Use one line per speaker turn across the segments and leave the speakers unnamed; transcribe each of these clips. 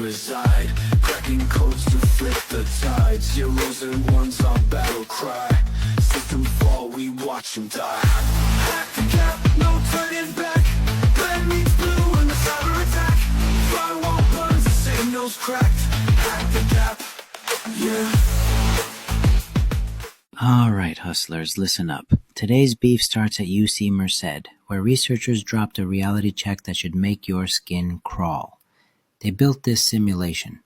reside, cracking codes to flip the tide. Zeros and ones on battle cry. System fall, we watch them die. Hack-Attack, no turning back. Red meets blue in the cyber attack. Firewall burns, the signals cracked. Hack-Attack, yeah.
Alright hustlers, listen up. Today's beef starts at UC Merced, where researchers dropped a reality check that should make your skin crawl. They built this simulation.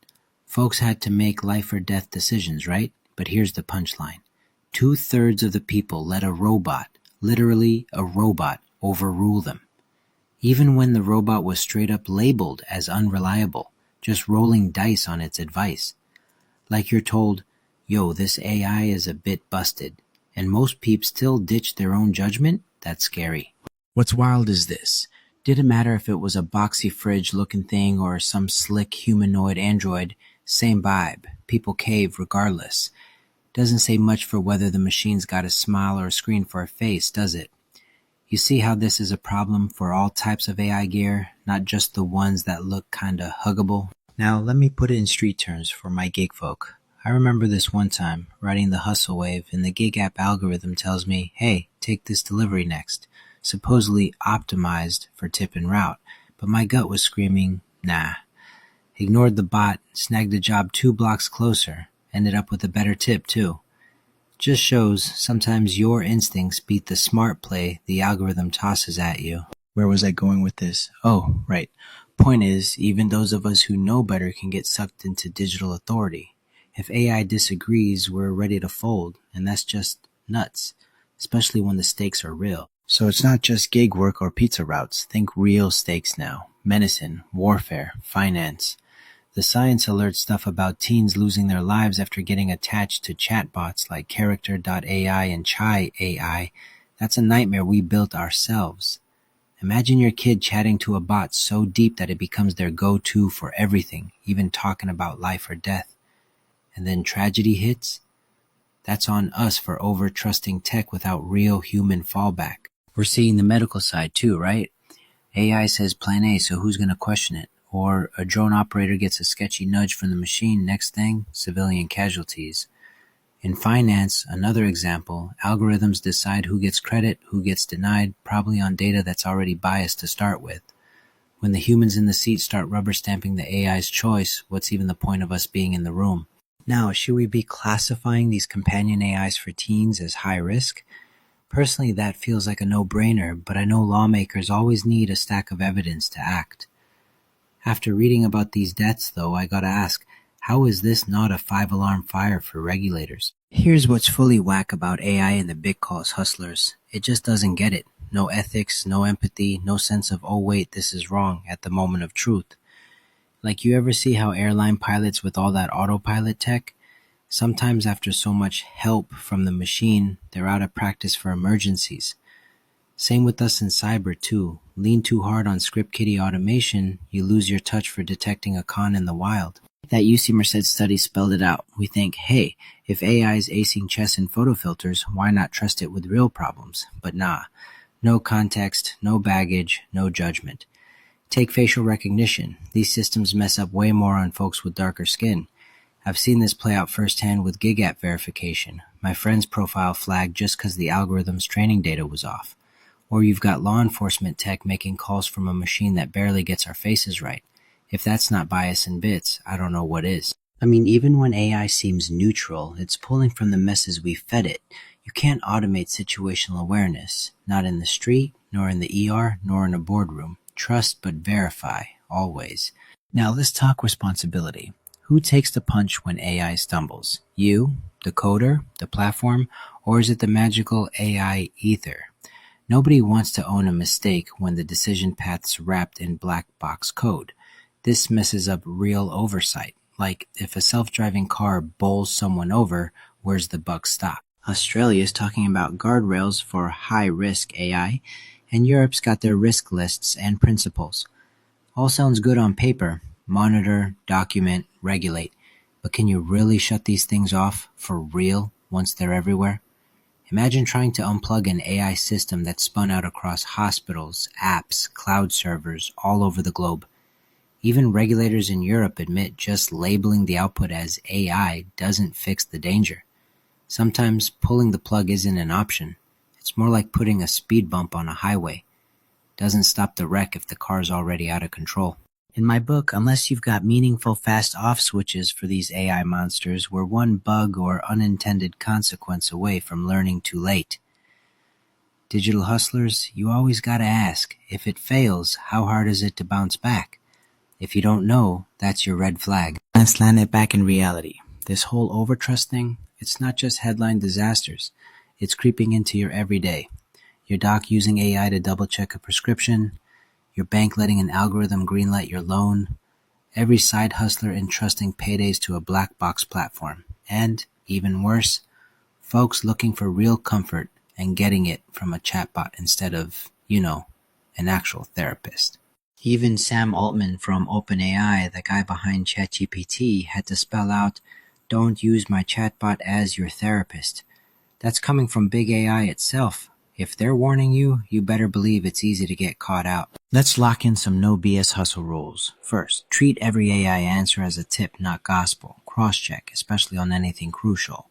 Folks had to make life or death decisions, right? But here's the punchline. 2/3 of the people let a robot, literally a robot, overrule them. Even when the robot was straight up labeled as unreliable, just rolling dice on its advice. Like you're told, yo, this AI is a bit busted, and most peeps still ditch their own judgment? That's scary. What's wild is this. Didn't matter if it was a boxy fridge looking thing or some slick humanoid android, same vibe. People cave regardless. Doesn't say much for whether the machine's got a smile or a screen for a face, does it? You see how this is a problem for all types of AI gear, not just the ones that look kinda huggable? Now let me put it in street terms for my gig folk. I remember this one time, riding the hustle wave, and the gig app algorithm tells me, hey, take this delivery next, supposedly optimized for tip and route, but my gut was screaming, nah. Ignored the bot, snagged a job 2 blocks closer, ended up with a better tip too. Just shows sometimes your instincts beat the smart play the algorithm tosses at you. Where was I going with this? Oh, right. Point is, even those of us who know better can get sucked into digital authority. If AI disagrees, we're ready to fold, and that's just nuts, especially when the stakes are real. So it's not just gig work or pizza routes. Think real stakes now. Medicine, warfare, finance. The science alerts stuff about teens losing their lives after getting attached to chatbots like Character.ai and Chai AI. That's a nightmare we built ourselves. Imagine your kid chatting to a bot so deep that it becomes their go-to for everything, even talking about life or death. And then tragedy hits? That's on us for over-trusting tech without real human fallback. We're seeing the medical side too, right? AI says plan A, so who's going to question it? Or a drone operator gets a sketchy nudge from the machine, next thing, civilian casualties. In finance, another example, algorithms decide who gets credit, who gets denied, probably on data that's already biased to start with. When the humans in the seat start rubber stamping the AI's choice, what's even the point of us being in the room? Now, should we be classifying these companion AIs for teens as high risk? Personally, that feels like a no-brainer, but I know lawmakers always need a stack of evidence to act. After reading about these deaths, though, I gotta ask, how is this not a 5-alarm fire for regulators? Here's what's fully whack about AI and the big calls hustlers. It just doesn't get it. No ethics, no empathy, no sense of, oh wait, this is wrong at the moment of truth. Like you ever see how airline pilots with all that autopilot tech, sometimes after so much help from the machine, they're out of practice for emergencies. Same with us in cyber too. Lean too hard on script kiddie automation, you lose your touch for detecting a con in the wild. That UC Merced study spelled it out. We think, hey, if AI is acing chess and photo filters, why not trust it with real problems? But nah. No context, no baggage, no judgment. Take facial recognition. These systems mess up way more on folks with darker skin. I've seen this play out firsthand with gig app verification. My friend's profile flagged just because the algorithm's training data was off. Or you've got law enforcement tech making calls from a machine that barely gets our faces right. If that's not bias in bits, I don't know what is. I mean, even when AI seems neutral, it's pulling from the messes we fed it. You can't automate situational awareness. Not in the street, nor in the ER, nor in a boardroom. Trust but verify, always. Now let's talk responsibility. Who takes the punch when AI stumbles? You, the coder, the platform, or is it the magical AI ether? Nobody wants to own a mistake when the decision path's wrapped in black box code. This messes up real oversight. Like, if a self-driving car bowls someone over, where's the buck stop? Australia's talking about guardrails for high-risk AI, and Europe's got their risk lists and principles. All sounds good on paper. Monitor, document, regulate. But can you really shut these things off for real once they're everywhere? Imagine trying to unplug an AI system that's spun out across hospitals, apps, cloud servers all over the globe. Even regulators in Europe admit just labeling the output as AI doesn't fix the danger. Sometimes pulling the plug isn't an option. It's more like putting a speed bump on a highway. Doesn't stop the wreck if the car's already out of control. In my book, unless you've got meaningful fast off switches for these AI monsters, we're one bug or unintended consequence away from learning too late. Digital hustlers, you always gotta ask, if it fails, how hard is it to bounce back? If you don't know, that's your red flag. Let's land it back in reality. This whole overtrust thing, it's not just headline disasters. It's creeping into your everyday. Your doc using AI to double check a prescription, your bank letting an algorithm greenlight your loan, every side hustler entrusting paydays to a black box platform, and, even worse, folks looking for real comfort and getting it from a chatbot instead of, an actual therapist. Even Sam Altman from OpenAI, the guy behind ChatGPT, had to spell out, "Don't use my chatbot as your therapist." That's coming from big AI itself. If they're warning you, you better believe it's easy to get caught out. Let's lock in some no BS hustle rules. First, treat every AI answer as a tip, not gospel. Cross-check, especially on anything crucial.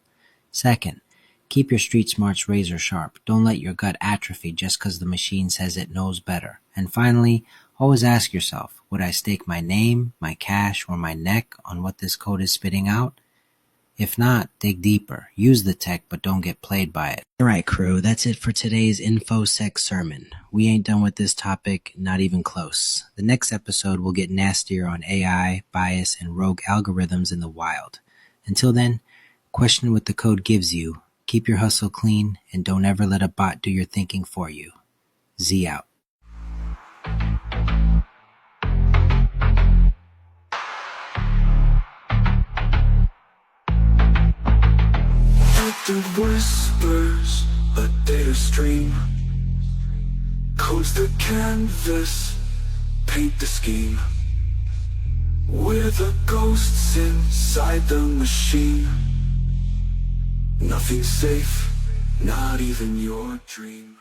Second, keep your street smarts razor sharp. Don't let your gut atrophy just because the machine says it knows better. And finally, always ask yourself, would I stake my name, my cash, or my neck on what this code is spitting out? If not, dig deeper. Use the tech, but don't get played by it. Alright, crew, that's it for today's InfoSec sermon. We ain't done with this topic, not even close. The next episode will get nastier on AI, bias, and rogue algorithms in the wild. Until then, question what the code gives you, keep your hustle clean, and don't ever let a bot do your thinking for you. Z out.
The whispers, a data stream, codes the canvas, paint the scheme. We're the ghosts inside the machine. Nothing's safe, not even your dream.